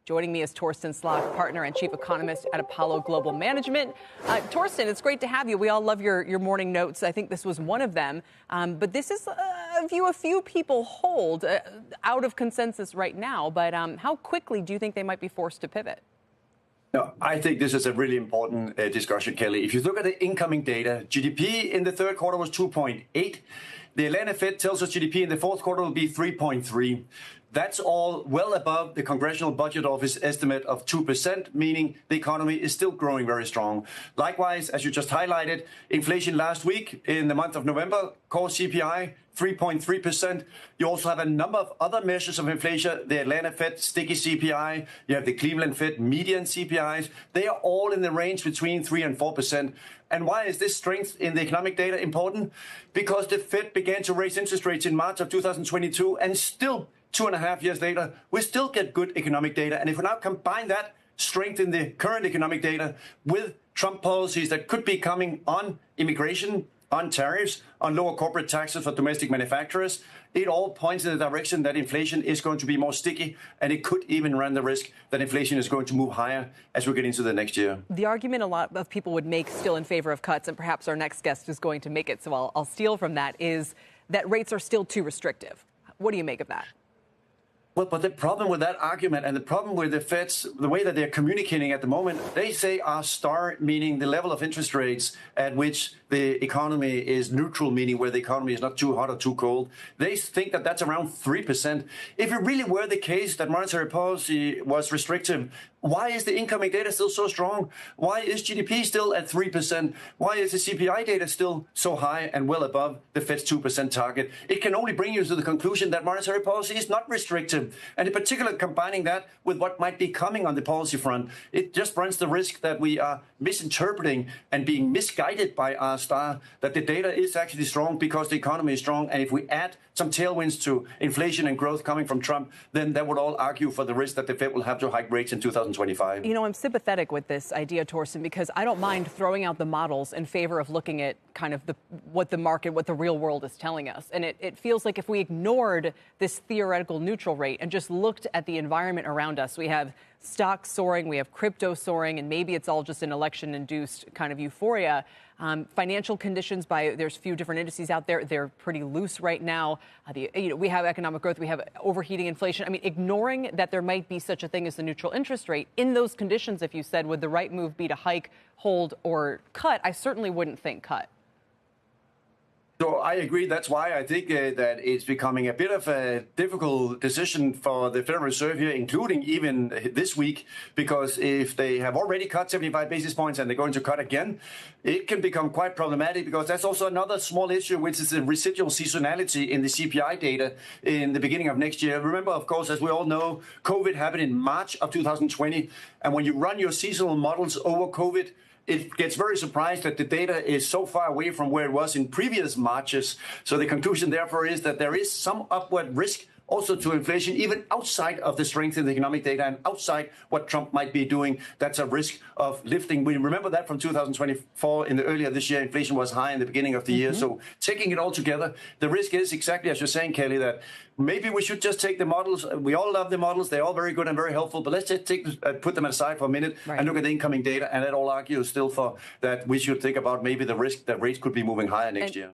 Joining me is Torsten Slok, partner and chief economist at Apollo Global Management. Torsten, it's great to have you. We all love your morning notes. I think this was one of them. But this is a view a few people hold out of consensus right now. But how quickly do you think they might be forced to pivot? No, I think this is a really important discussion, Kelly. If you look at the incoming data, GDP in the third quarter was 2.8. The Atlanta Fed tells us GDP in the fourth quarter will be 3.3. That's all well above the Congressional Budget Office estimate of 2%, meaning the economy is still growing very strong. Likewise, as you just highlighted, inflation last week in the month of November, core CPI, 3.3%. You also have a number of other measures of inflation, the Atlanta Fed sticky CPI, you have the Cleveland Fed median CPIs. They are all in the range between 3 and 4%. And why is this strength in the economic data important? Because the Fed began to raise interest rates in March of 2022 and still 2.5 years later, we still get good economic data. And if we now combine that strength in the current economic data with Trump policies that could be coming on immigration, on tariffs, on lower corporate taxes for domestic manufacturers, it all points in the direction that inflation is going to be more sticky, and it could even run the risk that inflation is going to move higher as we get into the next year. The argument a lot of people would make still in favor of cuts, and perhaps our next guest is going to make it, so I'll steal from that, is that rates are still too restrictive. What do you make of that? Well, but the problem with that argument and the problem with the Fed's, the way that they're communicating at the moment, they say our star, meaning the level of interest rates at which the economy is neutral, meaning where the economy is not too hot or too cold. They think that that's around 3%. If it really were the case that monetary policy was restrictive, why is the incoming data still so strong? Why is GDP still at 3%? Why is the CPI data still so high and well above the Fed's 2% target? It can only bring you to the conclusion that monetary policy is not restrictive. And in particular, combining that with what might be coming on the policy front, it just runs the risk that we are misinterpreting and being misguided by our star, that the data is actually strong because the economy is strong. And if we add some tailwinds to inflation and growth coming from Trump, then that would all argue for the risk that the Fed will have to hike rates in 2025. You know, I'm sympathetic with this idea, Torsten, because I don't mind throwing out the models in favor of looking at kind of what the market, what the real world is telling us. And it feels like if we ignored this theoretical neutral rate and just looked at the environment around us, we have stocks soaring, we have crypto soaring, and maybe it's all just an election-induced kind of euphoria. Financial conditions, there's a few different indices out there. They're pretty loose right now. We have economic growth. We have overheating inflation. I mean, ignoring that there might be such a thing as the neutral interest rate in those conditions, if you said, would the right move be to hike, hold, or cut? I certainly wouldn't think cut. So I agree. That's why I think that it's becoming a bit of a difficult decision for the Federal Reserve here, including even this week, because if they have already cut 75 basis points and they're going to cut again, it can become quite problematic because that's also another small issue, which is the residual seasonality in the CPI data in the beginning of next year. Remember, of course, as we all know, COVID happened in March of 2020. And when you run your seasonal models over COVID, it gets very surprised that the data is so far away from where it was in previous Marches. So the conclusion, therefore, is that there is some upward risk also to inflation, even outside of the strength in the economic data and outside what Trump might be doing. That's a risk of lifting. We remember that from 2024, in the earlier this year, inflation was high in the beginning of the year. So taking it all together, the risk is exactly as you're saying, Kelly, that maybe we should just take the models. We all love the models. They're all very good and very helpful. But let's just put them aside for a minute and look at the incoming data. And that all argues still for that we should think about maybe the risk that rates could be moving higher next year.